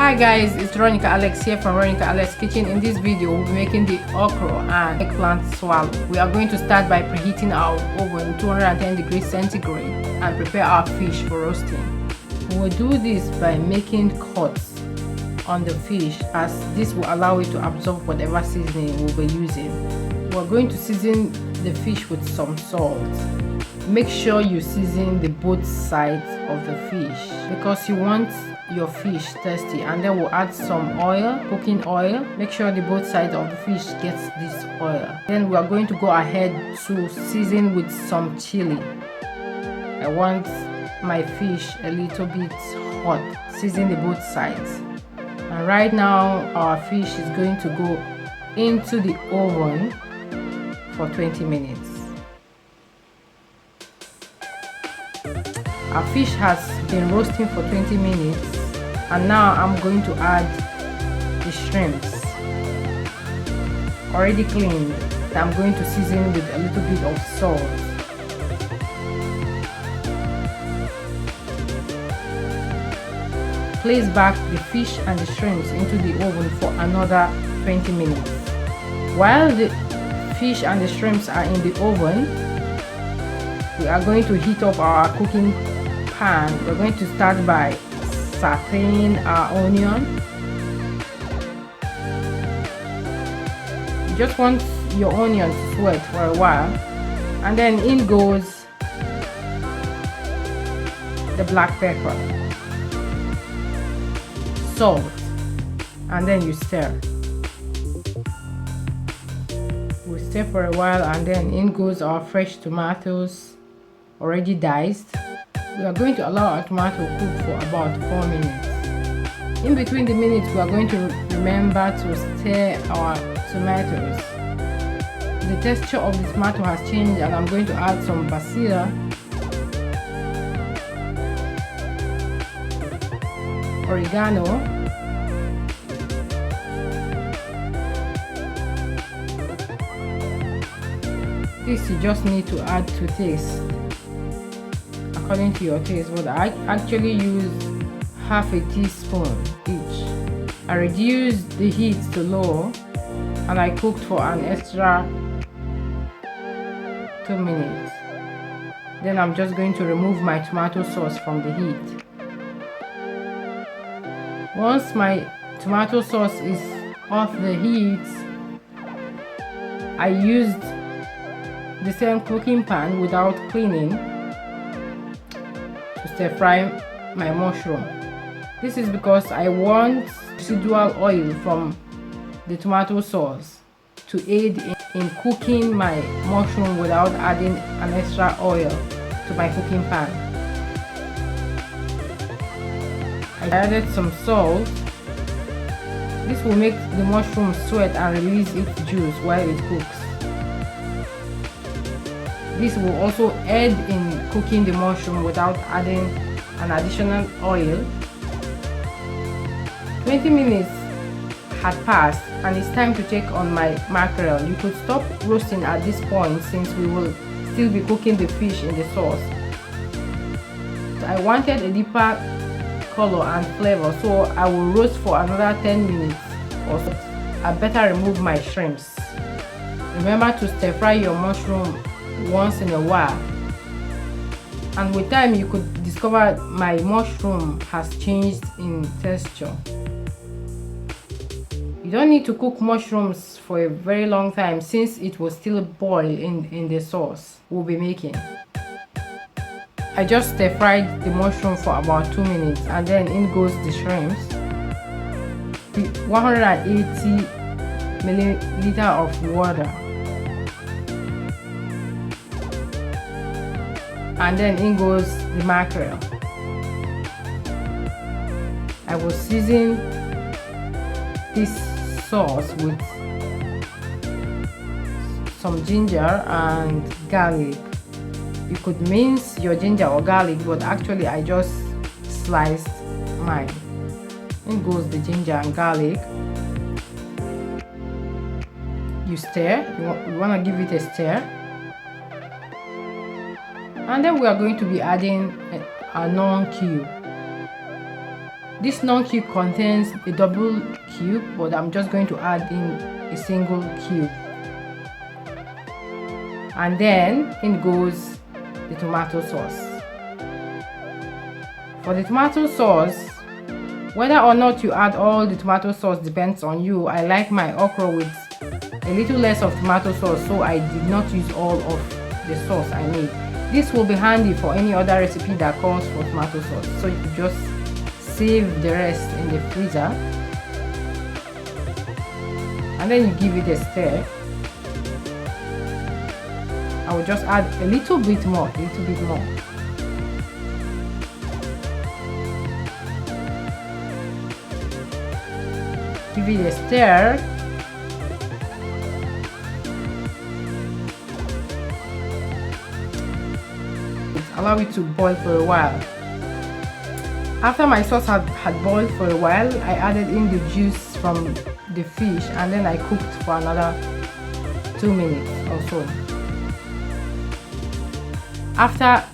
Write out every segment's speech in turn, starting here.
Hi guys, it's Ronica Alex here from Ronica Alex Kitchen. In this video, we'll be making the okra and eggplant swallow. We are going to start by preheating our oven 210 degrees centigrade and prepare our fish for roasting. We will do this by making cuts on the fish, as this will allow it to absorb whatever seasoning we'll be using. We're going to season the fish with some salt. Make sure you season the both sides of the fish because you want your fish tasty. And then we'll add some oil, cooking oil. Make sure the both sides of the fish gets this oil. Then we are going to go ahead to season with some chili. I want my fish a little bit hot. Season the both sides. And right now our fish is going to go into the oven for 20 minutes. Our fish has been roasting for 20 minutes, and now I'm going to add the shrimps already cleaned that I'm going to season with a little bit of salt. Place back the fish and the shrimps into the oven for another 20 minutes. While the fish and the shrimps are in the oven, we are going to heat up our cooking pan. We're going to start by sauteing our onion. You just want your onion to sweat for a while, and then in goes the black pepper, salt, and then you stir. We stir for a while, and then in goes our fresh tomatoes already diced. We are going to allow our tomato to cook for about 4 minutes. In between the minutes, we are going to remember to stir our tomatoes. The texture of the tomato has changed, and I'm going to add some basil, oregano, this you just need to add to taste according to your taste, but I actually use half a teaspoon each. I reduced the heat to low and I cooked for an extra 2 minutes. Then I'm just going to remove my tomato sauce from the heat. Once my tomato sauce is off the heat, I used the same cooking pan without cleaning to stir fry my mushroom. This is because I want residual oil from the tomato sauce to aid in cooking my mushroom without adding an extra oil to my cooking pan. I added some salt. This will make the mushroom sweat and release its juice while it cooks. This will also aid in cooking the mushroom without adding an additional oil. 20 minutes had passed and it's time to check on my mackerel. You could stop roasting at this point since we will still be cooking the fish in the sauce. I wanted a deeper color and flavor, so I will roast for another 10 minutes or so. I better remove my shrimps. Remember to stir fry your mushroom once in a while, and with time you could discover my mushroom has changed in texture. You don't need to cook mushrooms for a very long time since it will still boil in the sauce we'll be making. I just stir fried the mushroom for about 2 minutes, and then in goes the shrimps. 180 milliliter of water, and then in goes the mackerel. I will season this sauce with some ginger and garlic. You could mince your ginger or garlic, but actually I just sliced mine. In goes the ginger and garlic. You stir. You want to give it a stir. And then we are going to be adding a non cube. This non-cube contains a double cube, but I'm just going to add in a single cube. And then in goes the tomato sauce. For the tomato sauce, whether or not you add all the tomato sauce depends on you. I like my okra with a little less of tomato sauce, so I did not use all of the sauce I made. This will be handy for any other recipe that calls for tomato sauce, so you can just save the rest in the freezer, and then you give it a stir. I will just add a little bit more. Give it a stir. Allow it to boil for a while. After my sauce had boiled for a while, I added in the juice from the fish, and then I cooked for another 2 minutes or so. After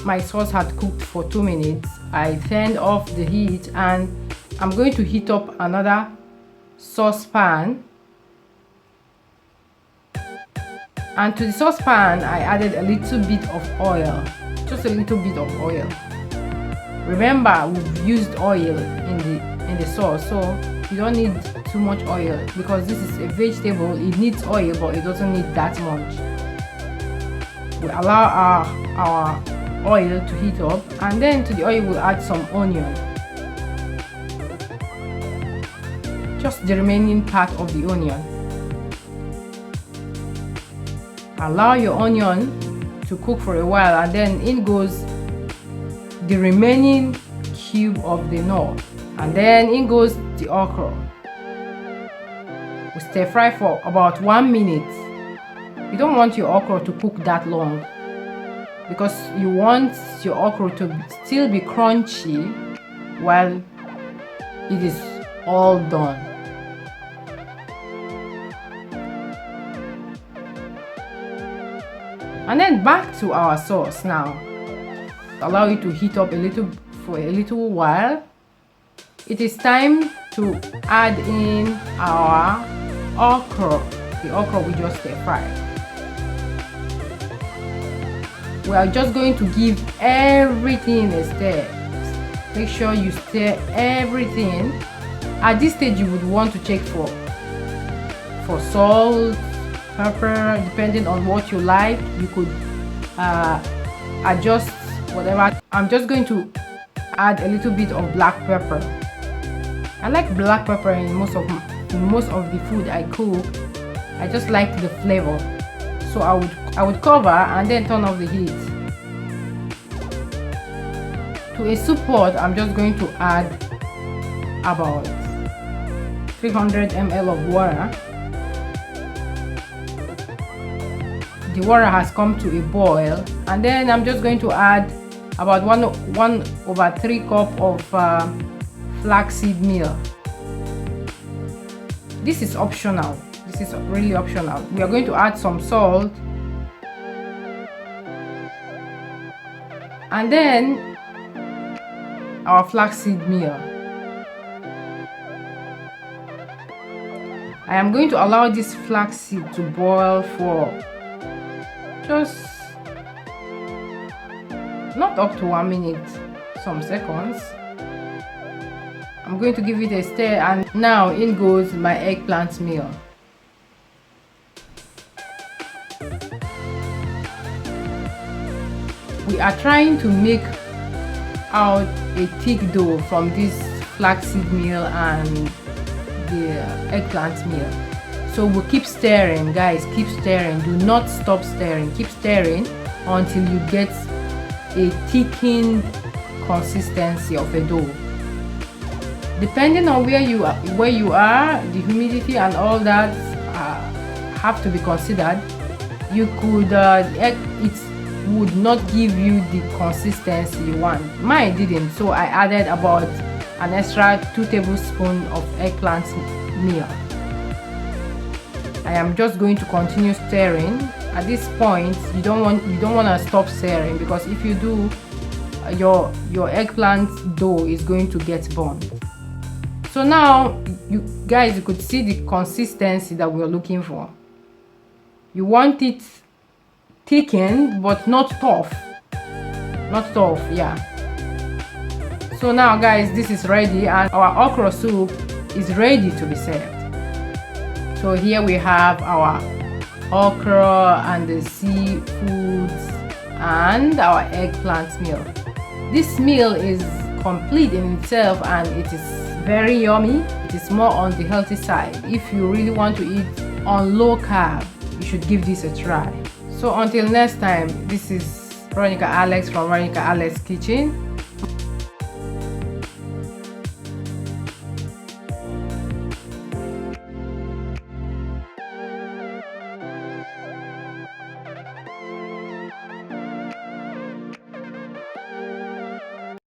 my sauce had cooked for 2 minutes, I turned off the heat, and I'm going to heat up another saucepan. And to the saucepan, I added a little bit of oil, just a little bit of oil. Remember, we've used oil in the sauce, so you don't need too much oil because this is a vegetable. It needs oil, but it doesn't need that much. We allow our oil to heat up, and then to the oil we'll add some onion, just the remaining part of the onion. Allow your onion to cook for a while, and then in goes the remaining cube of the nor, and then in goes the okra. We stir fry for about 1 minute. You don't want your okra to cook that long because you want your okra to still be crunchy while it is all done. And then back to our sauce now. Allow it to heat up for a little while. It is time to add in our okra, the okra we just stir fried. We are just going to give everything a stir. Make sure you stir everything. At this stage, you would want to check for salt, pepper, depending on what you like. You could adjust whatever. I'm just going to add a little bit of black pepper. I like black pepper in most of the food I cook. I just like the flavor, so I would cover and then turn off the heat. To a soup pot, I'm just going to add about 300 ml of water. The water has come to a boil, and then I'm just going to add about 1/3 cup of flaxseed meal. This is optional. This is really optional. We are going to add some salt, and then our flaxseed meal. I am going to allow this flaxseed to boil for just not up to 1 minute, some seconds. I'm going to give it a stir, and now in goes my eggplant meal. We are trying to make out a thick dough from this flaxseed meal and the eggplant meal. So we'll keep stirring, guys. Keep stirring. Do not stop stirring. Keep stirring until you get a thickened consistency of a dough. Depending on where you are, the humidity and all that have to be considered. You could it would not give you the consistency you want. Mine didn't, so I added about an extra 2 tablespoons of eggplant meal. I am just going to continue stirring. At this point, you don't want to stop stirring, because if you do, your eggplant dough is going to get burnt. So now you guys, you could see the consistency that we're looking for. You want it thickened but not tough, yeah. So now guys, this is ready and our okra soup is ready to be served. So here we have our okra and the seafoods and our eggplant meal. This meal is complete in itself and it is very yummy. It is more on the healthy side. If you really want to eat on low carb, you should give this a try. So until next time, this is Ronica Alex from Ronica Alex Kitchen.